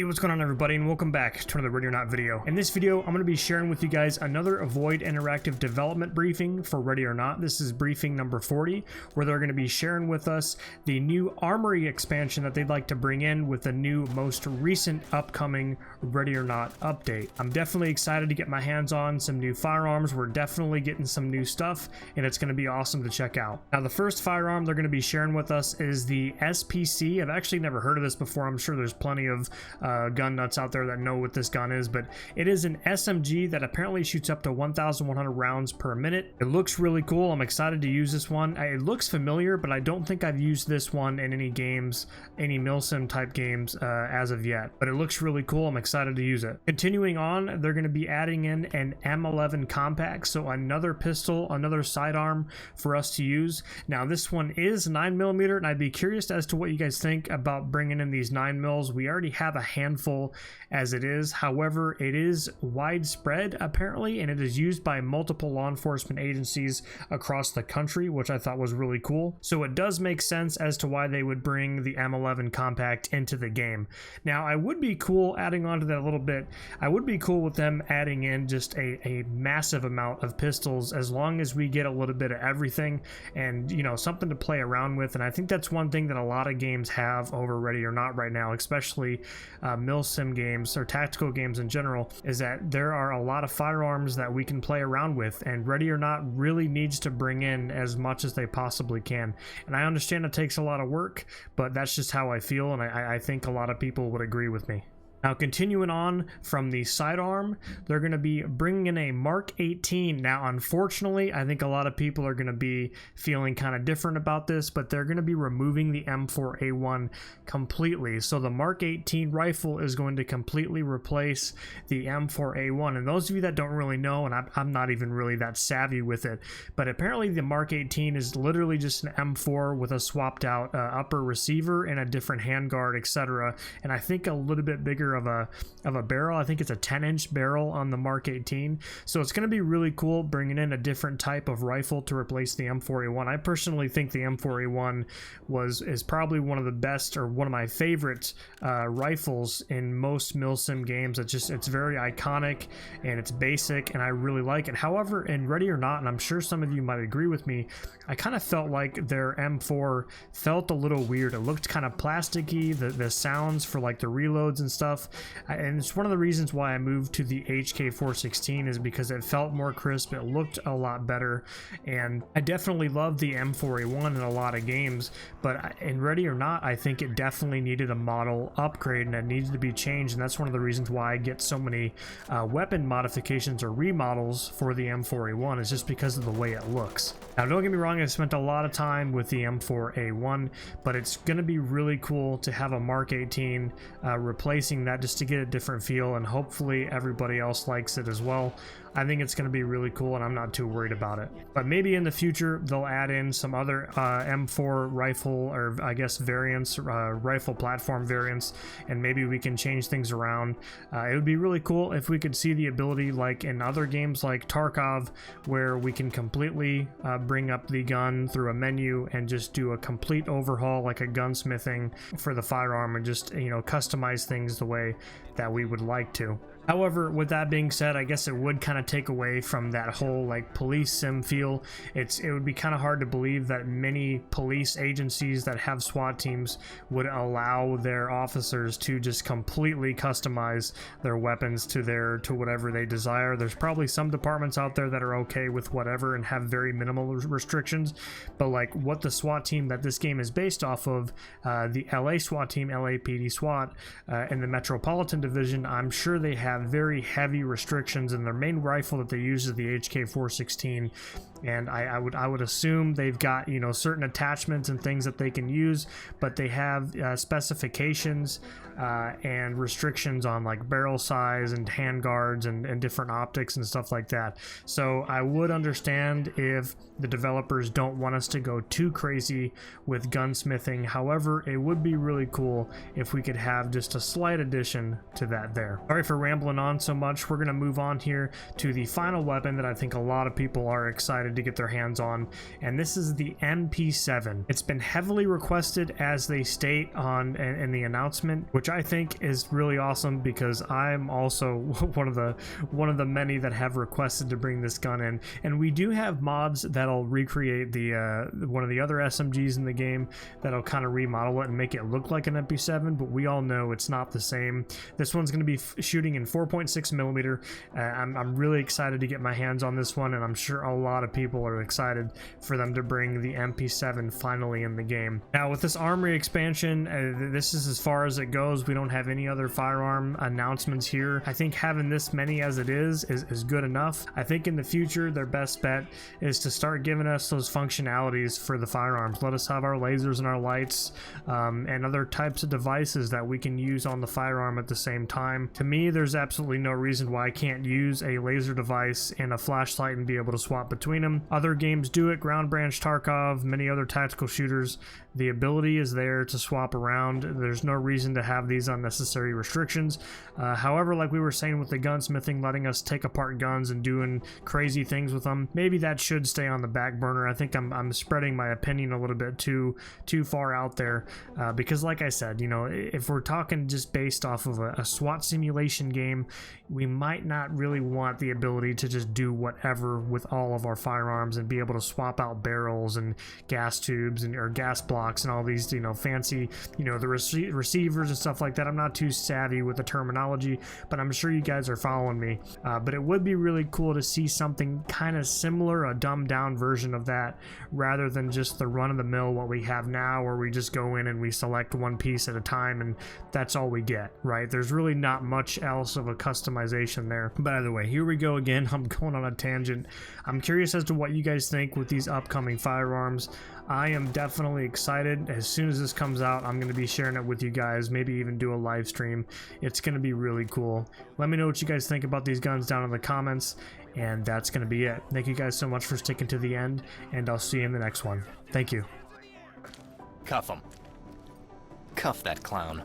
What's going on, everybody, and welcome back to another Ready or Not video. In this video, I'm going to be sharing with you guys another Avoid interactive development briefing for Ready or Not. This is briefing number 40, where they're going to be sharing with us the new Armory expansion that they'd like to bring in with the new, most recent upcoming Ready or Not update. I'm definitely excited to get my hands on some new firearms. We're definitely getting some new stuff, and it's going to be awesome to check out. Now, the first firearm they're going to be sharing with us is the SPC. I've actually never heard of this before. I'm sure there's plenty of gun nuts out there that know what this gun is, but it is an SMG that apparently shoots up to 1,100 rounds per minute. It looks really cool. I'm excited to use this one. It looks familiar, but I don't think I've used this one in any games, any milsim type games as of yet, but it looks really cool. I'm excited to use it. Continuing on, they're going to be adding in an M11 compact, so another pistol, another sidearm for us to use. Now this one is 9mm, and I'd be curious as to what you guys think about bringing in these 9mm. We already have a handful as it is. However, it is widespread apparently, and it is used by multiple law enforcement agencies across the country, which I thought was really cool. So it does make sense as to why they would bring the M11 compact into the game. Now, I would be cool adding on to that a little bit. I would be cool with them adding in just a massive amount of pistols, as long as we get a little bit of everything and, you know, something to play around with. And I think that's one thing that a lot of games have over Ready or Not right now, especially milsim games or tactical games in general, is that there are a lot of firearms that we can play around with, and Ready or Not really needs to bring in as much as they possibly can. And I understand it takes a lot of work, but that's just how I feel, and I think a lot of people would agree with me. Now, continuing on from the sidearm, they're going to be bringing in a Mark 18. Now, unfortunately, I think a lot of people are going to be feeling kind of different about this, but they're going to be removing the M4A1 completely. So the Mark 18 rifle is going to completely replace the M4A1. And those of you that don't really know, and I'm not even really that savvy with it, but apparently the Mark 18 is literally just an M4 with a swapped out upper receiver and a different handguard, etc. And I think a little bit bigger of a barrel. I think it's a 10-inch barrel on the Mark 18. So it's going to be really cool bringing in a different type of rifle to replace the M4A1. I personally think the M4A1 is probably one of the best, or one of my favorite rifles in most milsim games. It's very iconic and it's basic, and I really like it. However, in Ready or Not, and I'm sure some of you might agree with me, I kind of felt like their M4 felt a little weird. It looked kind of plasticky. The sounds for like the reloads and stuff. And it's one of the reasons why I moved to the HK416, is because it felt more crisp, it looked a lot better, and I definitely love the M4A1 in a lot of games, but in Ready or Not, I think it definitely needed a model upgrade, and it needed to be changed, and that's one of the reasons why I get so many weapon modifications or remodels for the M4A1, is just because of the way it looks. Now, don't get me wrong, I spent a lot of time with the M4A1, but it's going to be really cool to have a Mark 18 replacing that, just to get a different feel, and hopefully everybody else likes it as well. I think it's going to be really cool, and I'm not too worried about it. But maybe in the future they'll add in some other M4 rifle, or I guess variants, rifle platform variants, and maybe we can change things around. It would be really cool if we could see the ability, like in other games like Tarkov, where we can completely bring up the gun through a menu and just do a complete overhaul, like a gunsmithing for the firearm, and just, you know, customize things the way that we would like to. However, with that being said, I guess it would kind of take away from that whole like police sim feel. It would be kind of hard to believe that many police agencies that have SWAT teams would allow their officers to just completely customize their weapons to whatever they desire. There's probably some departments out there that are okay with whatever and have very minimal restrictions, but like what the SWAT team that this game is based off of, the LA SWAT team, LAPD SWAT, in the Metropolitan Division, I'm sure they have very heavy restrictions, and their main rifle that they use is the HK416, and I would assume they've got, you know, certain attachments and things that they can use, but they have specifications and restrictions on like barrel size and handguards and different optics and stuff like that. So I would understand if the developers don't want us to go too crazy with gunsmithing. However, it would be really cool if we could have just a slight addition to that there. Sorry for rambling babbling on so much, we're going to move on here to the final weapon that I think a lot of people are excited to get their hands on, and this is the MP7. It's been heavily requested, as they state in the announcement, which I think is really awesome, because I'm also one of the many that have requested to bring this gun in. And we do have mods that'll recreate the one of the other SMGs in the game, that'll kind of remodel it and make it look like an MP7, but we all know it's not the same. This one's going to be shooting in 4.6 millimeter. I'm really excited to get my hands on this one, and I'm sure a lot of people are excited for them to bring the MP7 finally in the game. Now with this Armory expansion, this is as far as it goes. We don't have any other firearm announcements here. I think having this many as it is good enough. I think in the future their best bet is to start giving us those functionalities for the firearms. Let us have our lasers and our lights and other types of devices that we can use on the firearm at the same time. To me, there's absolutely no reason why I can't use a laser device and a flashlight and be able to swap between them. Other games do it, Ground Branch, Tarkov, many other tactical shooters. The ability is there to swap around. There's no reason to have these unnecessary restrictions. However, like we were saying with the gunsmithing, letting us take apart guns and doing crazy things with them, maybe that should stay on the back burner. I think I'm spreading my opinion a little bit too far out there, because like I said, you know, if we're talking just based off of a SWAT simulation game, we might not really want the ability to just do whatever with all of our firearms and be able to swap out barrels and gas tubes or gas blocks and all these, you know, fancy, you know, the receivers and stuff like that. I'm not too savvy with the terminology, but I'm sure you guys are following me. But it would be really cool to see something kind of similar, a dumbed down version of that, rather than just the run-of-the-mill what we have now, where we just go in and we select one piece at a time and that's all we get, right? There's really not much else of a customization there. But either way, here we go again. I'm going on a tangent. I'm curious as to what you guys think with these upcoming firearms. I am definitely excited. As soon as this comes out, I'm going to be sharing it with you guys, maybe even do a live stream. It's going to be really cool. Let me know what you guys think about these guns down in the comments, and that's going to be it. Thank you guys so much for sticking to the end, and I'll see you in the next one. Thank you. Cuff him. Cuff that clown.